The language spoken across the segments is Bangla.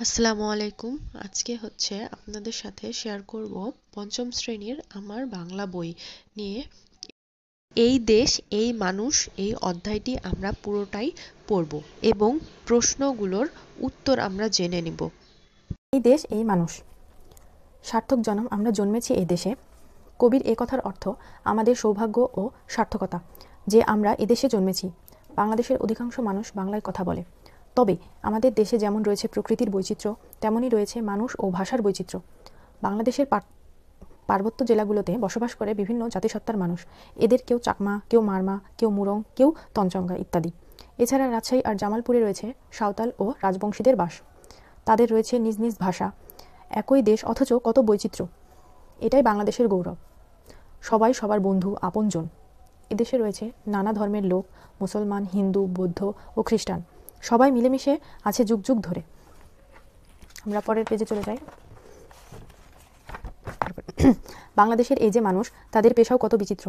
আসসালামু আলাইকুম। আজকে আপনাদের সাথে শেয়ার করব পঞ্চম শ্রেণীর আমার বাংলা বই নিয়ে। এই দেশ এই মানুষ এই অধ্যায়টি আমরা পুরোটাই পড়ব এবং প্রশ্নগুলোর উত্তর আমরা জেনে নিব। এই দেশ এই মানুষ। সার্থক জনম আমরা জন্মেছি এই দেশে। কবির এ কথার অর্থ আমাদের সৌভাগ্য ও সার্থকতা যে আমরা এদেশে জন্মেছি। বাংলাদেশের অধিকাংশ মানুষ বাংলায় কথা বলে, তবে আমাদের দেশে যেমন রয়েছে প্রকৃতির বৈচিত্র্য, তেমনই রয়েছে মানুষ ও ভাষার বৈচিত্র্য। বাংলাদেশের পার্বত্য জেলাগুলোতে বসবাস করে বিভিন্ন জাতিসত্তার মানুষ। এদের কেউ চাকমা, কেউ মারমা, কেউ মুরং, কেউ তঞ্চঙ্গা ইত্যাদি। এছাড়া রাজশাহী আর জামালপুরে রয়েছে সাঁওতাল ও রাজবংশীদের বাস। তাদের রয়েছে নিজ নিজ ভাষা। একই দেশ অথচ কত বৈচিত্র্য, এটাই বাংলাদেশের গৌরব। সবাই সবার বন্ধু, আপনজন। এদেশে রয়েছে নানা ধর্মের লোক, মুসলমান, হিন্দু, বৌদ্ধ ও খ্রিস্টান। সবাই মিলেমিশে আছে যুগ যুগ ধরে। আমরা পরের পেজে চলে যাই। বাংলাদেশের এই যে মানুষ, তাদের পেশাও কত বিচিত্র।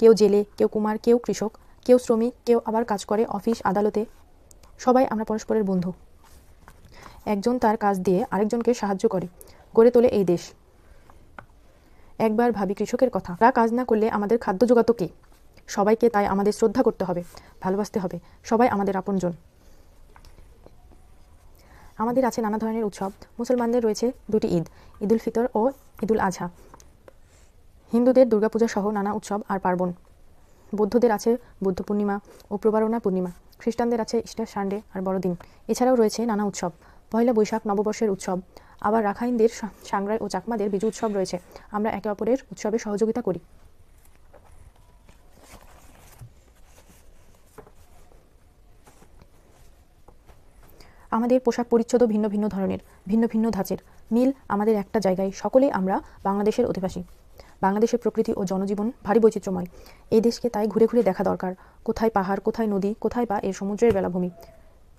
কেউ জেলে, কেউ কুমার, কেউ কৃষক, কেউ শ্রমিক, কেউ আবার কাজ করে অফিস আদালতে। সবাই আমরা পরস্পরের বন্ধু। একজন তার কাজ দিয়ে আরেকজনকে সাহায্য করে, গড়ে তোলে এই দেশ। একবার ভাবি কৃষকের কথা, তারা কাজ না করলে আমাদের খাদ্য জোগাতো কে? সবাইকে তাই আমাদের শ্রদ্ধা করতে হবে, ভালোবাসতে হবে। সবাই আমাদের আপনজন। আমাদের আছে নানা ধরনের উৎসব। মুসলমানদের রয়েছে দুটি ঈদ, ঈদুল ফিতর ও ঈদুল আজহা। হিন্দুদের দুর্গাপূজা সহ নানা উৎসব আর পার্বণ। বৌদ্ধদের আছে বুদ্ধ পূর্ণিমা ও প্রবারণা পূর্ণিমা। খ্রিস্টানদের আছে ইস্টার সানডে আর বড়দিন। এছাড়াও রয়েছে নানা উৎসব, পয়লা বৈশাখ নববর্ষের উৎসব। আবার রাখাইনদের সাংগ্রাই ও চাকমাদের বিজু উৎসব রয়েছে। আমরা একে অপরের উৎসবে সহযোগিতা করি। আমাদের পোশাক পরিচ্ছদও ভিন্ন ভিন্ন ধরনের, ভিন্ন ভিন্ন ধাঁচের। মিল আমাদের একটা জায়গায়, সকলেই আমরা বাংলাদেশের অধিবাসী। বাংলাদেশের প্রকৃতি ও জনজীবন ভারী বৈচিত্র্যময়। এই দেশকে তাই ঘুরে ঘুরে দেখা দরকার। কোথায় পাহাড়, কোথায় নদী, কোথায় বা এর সমুদ্রের বেলাভূমি।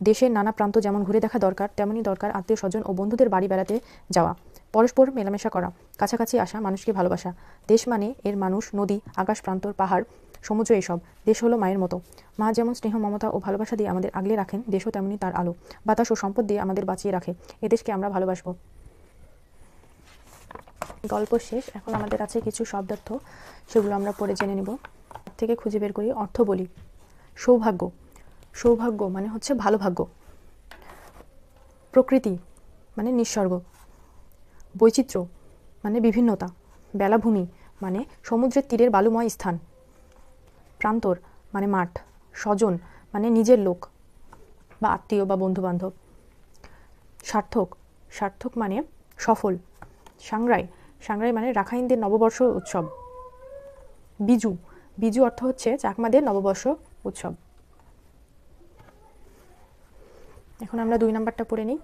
দেশের নানা প্রান্ত যেমন ঘুরে দেখা দরকার, তেমনই দরকার আত্মীয় স্বজন ও বন্ধুদের বাড়ি বেড়াতে যাওয়া, পরস্পর মেলামেশা করা, কাছাকাছি আসা, মানুষকে ভালোবাসা। দেশ মানে এর মানুষ, নদী, আকাশ, প্রান্তর, পাহাড়, সমুদ্র। এসব দেশ হলো মায়ের মতো। মা যেমন স্নেহ, মমতা ও ভালোবাসা দিয়ে আমাদের আগলে রাখেন, দেশও তেমনি তার আলো, বাতাস ও সম্পদ দিয়ে আমাদের বাঁচিয়ে রাখে। এদেশকে আমরা ভালোবাসবো। গল্প শেষ। এখন আমাদের আছে কিছু শব্দার্থ, সেগুলো আমরা পড়ে জেনে নিব। থেকে খুঁজে বের করি, অর্থ বলি। সৌভাগ্য, সৌভাগ্য মানে হচ্ছে ভালো ভাগ্য। প্রকৃতি মানে নিঃসর্গ। বৈচিত্র্য মানে বিভিন্নতা। বেলাভূমি মানে সমুদ্রের তীরের বালুময় স্থান। প্রান্তর মানে মাঠ। স্বজন মানে নিজের লোক বা আত্মীয় বা বন্ধু বান্ধব। সার্থক, সার্থক মানে সফল। সাংগ্রাই, সাংগ্রাই মানে রাখাইনদের নববর্ষ উৎসব। বিজু, বিজু অর্থ হচ্ছে চাকমাদের নববর্ষ উৎসব। এখন আমরা 2 নাম্বারটা পড়ে নিই।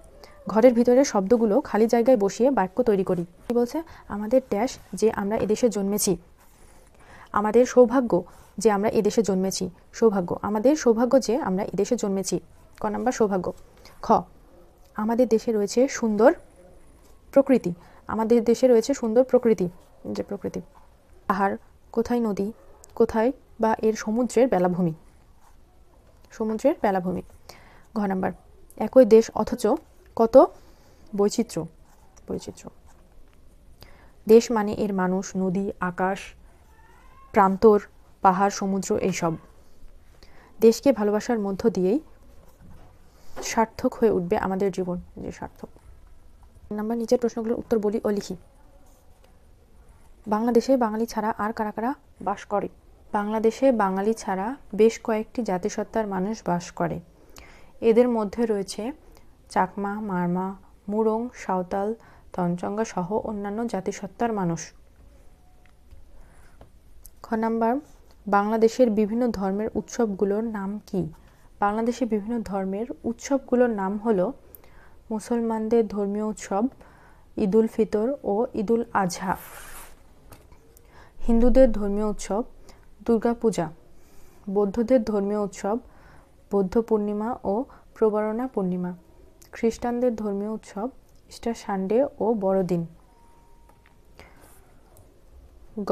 ঘরের ভিতরে শব্দগুলো খালি জায়গায় বসিয়ে বাক্য তৈরি করি। কি বলছে? আমাদের ড্যাশ যে আমরা এদেশে জন্মেছি। আমাদের সৌভাগ্য যে আমরা এদেশে জন্মেছি। সৌভাগ্য, আমাদের সৌভাগ্য যে আমরা এদেশে জন্মেছি। ক নাম্বার সৌভাগ্য। খ, আমাদের দেশে রয়েছে সুন্দর প্রকৃতি। আমাদের দেশে রয়েছে সুন্দর প্রকৃতি, যে প্রকৃতি। পাহাড়, কোথায় নদী, কোথায় বা এর সমুদ্রের বেলাভূমি। সমুদ্রের বেলাভূমি। ঘ নাম্বার, একই দেশ অথচ কত বৈচিত্র্য। বৈচিত্র্য, দেশ মানে এর মানুষ, নদী, আকাশ, প্রান্তর, পাহাড়, সমুদ্র। এইসব দেশকে ভালোবাসার মধ্য দিয়েই সার্থক হয়ে উঠবে আমাদের জীবন, যে সার্থক। নাম্বার, নিচের প্রশ্নগুলোর উত্তর বলি ও লিখি। বাংলাদেশে বাঙালি ছাড়া আর কারা কারা বাস করে? বাংলাদেশে বাঙালি ছাড়া বেশ কয়েকটি জাতিসত্তার মানুষ বাস করে। এদের মধ্যে রয়েছে চাকমা, মারমা, মুরং, সাঁওতাল, তঞ্চঙ্গা সহ অন্যান্য জাতিসত্তার মানুষ। খ নাম্বার, বাংলাদেশের বিভিন্ন ধর্মের উৎসবগুলোর নাম কি? বাংলাদেশের বিভিন্ন ধর্মের উৎসবগুলোর নাম হলো মুসলমানদের ধর্মীয় উৎসব ঈদুল ফিতর ও ঈদুল আজহা। হিন্দুদের ধর্মীয় উৎসব দুর্গা পূজা। বৌদ্ধদের ধর্মীয় উৎসব বৌদ্ধ পূর্ণিমা ও প্রবারণা পূর্ণিমা। খ্রিস্টানদের ধর্মীয় উৎসব ইস্টার সানডে ও বড়দিন। গ,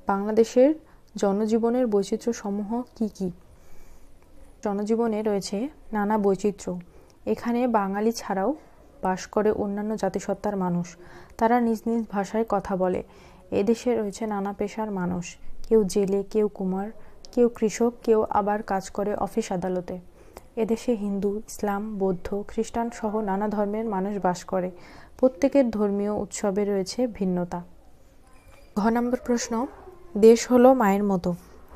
বাংলাদেশের জনজীবনের বৈচিত্র্যসমূহ কি কি? জনজীবনে রয়েছে নানা বৈচিত্র্য। এখানে বাঙালি ছাড়াও বাস করে অন্যান্য জাতিসত্তার মানুষ। তারা নিজ নিজ ভাষায় কথা বলে। এদেশে রয়েছে নানা পেশার মানুষ, কেউ জেলে, কেউ কুমার, কেউ কৃষক, কেউ আবার কাজ করে অফিস আদালতে। এদেশে হিন্দু, ইসলাম, বৌদ্ধ, খ্রিস্টান সহ নানা ধর্মের মানুষ বাস করে। প্রত্যেকের ধর্মীয় উৎসবে রয়েছে ভিন্নতা। ঘ নম্বর প্রশ্ন, দেশ হলো মায়ের মতো,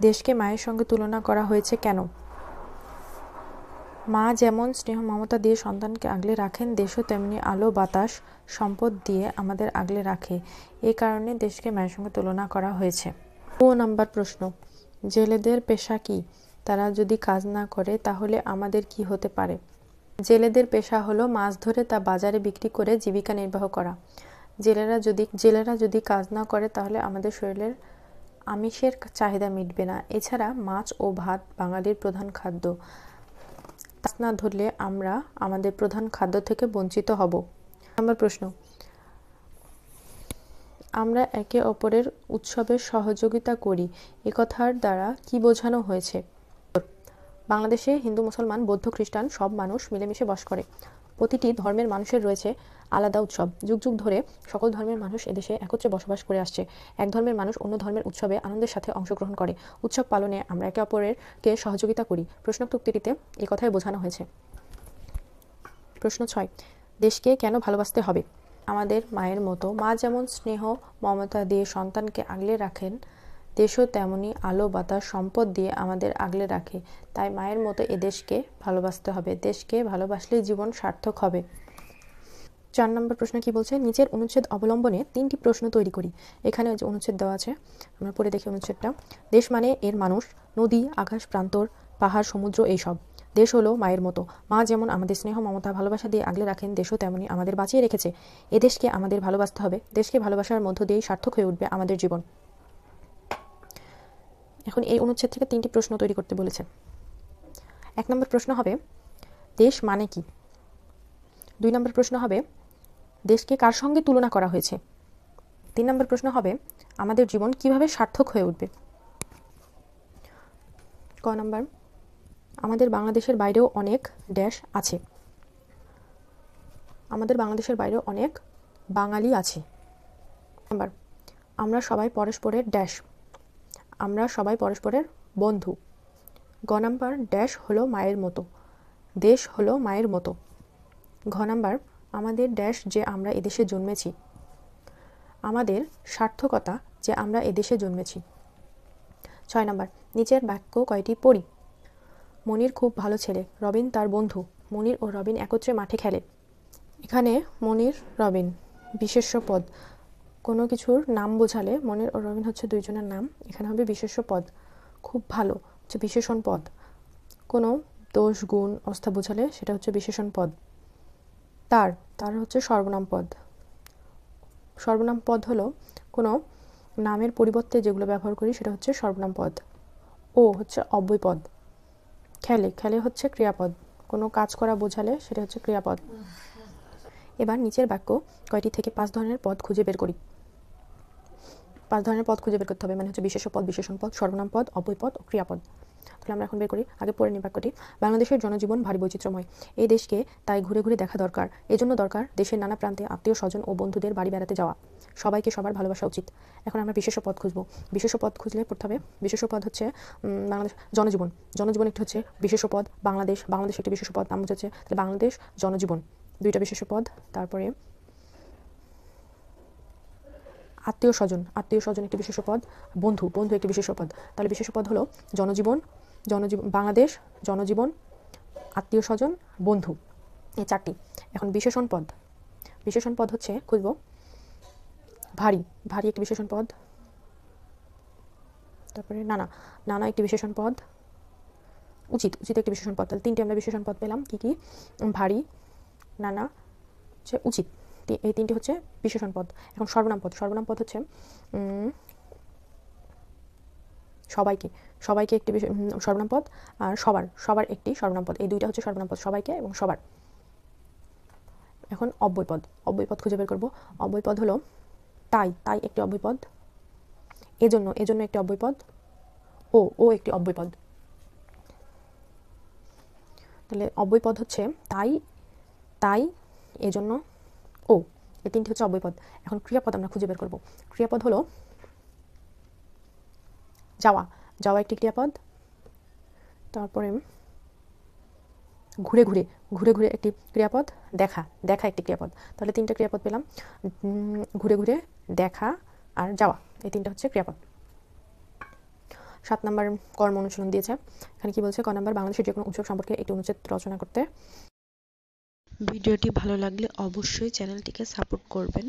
দেশকে মায়ের সঙ্গে তুলনা করা হয়েছে কেন? মা যেমন স্নেহ মমতা দিয়ে সন্তানকে আগলে রাখেন, দেশও তেমনি আলো বাতাস সম্পদ দিয়ে আমাদের আগলে রাখে। এই কারণে দেশকে মায়ের সঙ্গে তুলনা করা হয়েছে। 2 নম্বর প্রশ্ন, জেলেদের পেশা কি? তারা যদি কাজ না করে তাহলে আমাদের কি হতে পারে? জেলেদের পেশা হলো মাছ ধরে তা বাজারে বিক্রি করে জীবিকা নির্বাহ করা। জেলেরা যদি কাজ না করে তাহলে আমাদের শরীরের আমিষের চাহিদা মিটবে না। এছাড়া মাছ ও ভাত বাঙালির প্রধান খাদ্য। মাছ না ধরলে আমরা আমাদের প্রধান খাদ্য থেকে বঞ্চিত হব। নম্বর প্রশ্ন, আমরা একে অপরের উৎসবে সহযোগিতা করি, একথার দ্বারা কি বোঝানো হয়েছে? বাংলাদেশে হিন্দু, মুসলমান, বৌদ্ধ, খ্রিস্টান সব মানুষ মিলেমিশে বাস করে। প্রতিটি ধর্মের মানুষের রয়েছে আলাদা উৎসব। যুগ যুগ ধরে সকল ধর্মের মানুষ এদেশে একত্রে বসবাস করে আসছে। এক ধর্মের মানুষ অন্য ধর্মের উৎসবে আনন্দের সাথে অংশগ্রহণ করে। উৎসব পালনে আমরা একে অপরকে সহযোগিতা করি। প্রশ্নোক্ত উক্তিটিতে এই কথাই বোঝানো হয়েছে। প্রশ্ন 6, দেশকে কেন ভালোবাসতে হবে? আমাদের মায়ের মতো। মা যেমন স্নেহ মমতা দিয়ে সন্তানকে আগলে রাখেন, দেশও তেমনি আলো বাতাস সম্পদ দিয়ে আমাদের আগলে রাখে। তাই মায়ের মতো এ দেশকে ভালোবাসতে হবে। দেশকে ভালোবাসলেই জীবন সার্থক হবে। 4 নম্বর প্রশ্ন কি বলছে, নিচের অনুচ্ছেদ অবলম্বনে 3টি প্রশ্ন তৈরি করি। এখানে যে অনুচ্ছেদ দেওয়া আছে আমরা পড়ে দেখি অনুচ্ছেদটা। দেশ মানে এর মানুষ, নদী, আকাশ, প্রান্তর, পাহাড়, সমুদ্র এইসব। দেশ হলো মায়ের মতো। মা যেমন আমাদের স্নেহ মমতা ভালোবাসা দিয়ে আগলে রাখেন, দেশও তেমনি আমাদের বাঁচিয়ে রেখেছে। এ দেশকে আমাদের ভালোবাসতে হবে। দেশকে ভালোবাসার মধ্য দিয়েই সার্থক হয়ে উঠবে আমাদের জীবন। এখন এই অনুচ্ছেদ থেকে 3টি প্রশ্ন তৈরি করতে বলেছে। 1 নম্বর প্রশ্ন হবে, দেশ মানে কি? 2 নম্বর প্রশ্ন হবে, দেশকে কার সঙ্গে তুলনা করা হয়েছে? 3 নম্বর প্রশ্ন হবে, আমাদের জীবন কিভাবে সার্থক হয়ে উঠবে? ক নম্বর, আমাদের বাংলাদেশের বাইরেও অনেক ড্যাশ আছে। আমাদের বাংলাদেশের বাইরেও অনেক বাঙালি আছে। নাম্বার, আমরা সবাই পরস্পরের ড্যাশ। আমরা সবাই পরস্পরের বন্ধু। গ নাম্বার, ড্যাশ হলো মায়ের মতো, দেশ হলো মায়ের মতো। ঘ নাম্বার, আমাদের ড্যাশ যে আমরা এদেশে জন্মেছি। আমাদের সার্থকতা যে আমরা এদেশে জন্মেছি। 6 নাম্বার, নিচের বাক্য কয়টি পড়ি। মনির খুব ভালো ছেলে, রবিন তার বন্ধু। মনির ও রবিন একত্রে মাঠে খেলে। এখানে মনির, রবিন বিশেষ্য পদ। কোনো কিছুর নাম বোঝালে মনির ও রবিন হচ্ছে দুইজনের নাম, এখানে হবে বিশেষ্য পদ। খুব ভালো হচ্ছে বিশেষণ পদ। কোনো দোষ গুণ অবস্থা বোঝালে সেটা হচ্ছে বিশেষণ পদ। তার হচ্ছে সর্বনাম পদ। সর্বনাম পদ হলো কোনো নামের পরিবর্তে যেগুলো ব্যবহার করি সেটা হচ্ছে সর্বনাম পদ। ও হচ্ছে অব্যয় পদ। খেলে হচ্ছে ক্রিয়াপদ। কোনো কাজ করা বোঝালে সেটা হচ্ছে ক্রিয়াপদ। এবার নিচের বাক্য কয়টি থেকে 5 ধরনের পদ খুঁজে বের করি। 5 ধরনের পদ খুঁজে বের করতে হবে, মানে হচ্ছে বিশেষ্য পদ, বিশেষণ পদ, সর্বনাম পদ, অব্যয় পদ ও ক্রিয়াপদ। তাহলে আমরা এখন বের করি। আগে পড়ে নিই বাক্যটি। বাংলাদেশের জনজীবন ভারী বৈচিত্র্যময়। এই দেশকে তাই ঘুরে ঘুরে দেখা দরকার। এজন্য দরকার দেশের নানা প্রান্তে আত্মীয় স্বজন ও বন্ধুদের বাড়ি বেড়াতে যাওয়া। সবাইকে সবার ভালোবাসা উচিত। এখন আমরা বিশেষ্য পদ খুঁজবো। বিশেষ্য পদ খুঁজলে পড়তে হবে, বিশেষ্য পদ হচ্ছে বাংলাদেশ জনজীবন। জনজীবন একটি হচ্ছে বিশেষ্য পদ। বাংলাদেশ একটি বিশেষ্য পদ, নাম হচ্ছে তাহলে বাংলাদেশ জনজীবন, 2টা বিশেষ্য পদ। তারপরে আত্মীয় স্বজন একটি বিশেষ্য পদ। বন্ধু একটি বিশেষ্য পদ। তাহলে বিশেষ্য পদ হলো জনজীবন, বাংলাদেশ, জনজীবন, আত্মীয় স্বজন, বন্ধু, এই 4টি। এখন বিশেষণ পদ হচ্ছে খুঁজব ভারী একটি বিশেষণ পদ। তারপরে নানা একটি বিশেষণ পদ। উচিত একটি বিশেষণ পদ। তাহলে 3টি আমরা বিশেষণ পদ পেলাম। কি ভারী, নানা, হচ্ছে উচিত। এই 3টি হচ্ছে বিশেষণ পদ। এখন সর্বনাম পদ হচ্ছে সবাইকে একটি সর্বনাম পদ, আর সবার একটি সর্বনাম পদ। এই 2টা হচ্ছে সর্বনাম পদ, সবাইকে এবং সবার। এখন অব্যয় পদ খুঁজে বের করব। অব্যয় পদ হলো তাই একটি অব্যয় পদ। এজন্য একটি অব্যয় পদ। ও একটি অব্যয় পদ। তাহলে অব্যয় পদ হচ্ছে তাই এজন্য ও, এই তিনটি হচ্ছে অব্যয়পদ। এখন ক্রিয়াপদ আমরা খুঁজে বের করব। ক্রিয়াপদ হলো যাওয়া, যাওয়া একটি ক্রিয়াপদ। তারপরে ঘুরে ঘুরে, ঘুরে ঘুরে একটি ক্রিয়াপদ। দেখা, দেখা একটি ক্রিয়াপদ। তাহলে তিনটা ক্রিয়াপদ পেলাম, ঘুরে ঘুরে, দেখা আর যাওয়া, এই তিনটা হচ্ছে ক্রিয়াপদ। 7 নম্বর কর্ম অনুশীলন দিয়েছে। এখানে কি বলছে? ক নম্বর, বাংলাদেশের যে কোনো উৎসব সম্পর্কে একটি অনুচ্ছেদ রচনা করতে। ভিডিওটি ভালো লাগলে অবশ্যই চ্যানেলটিকে সাপোর্ট করবেন।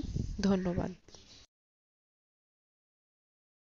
ধন্যবাদ।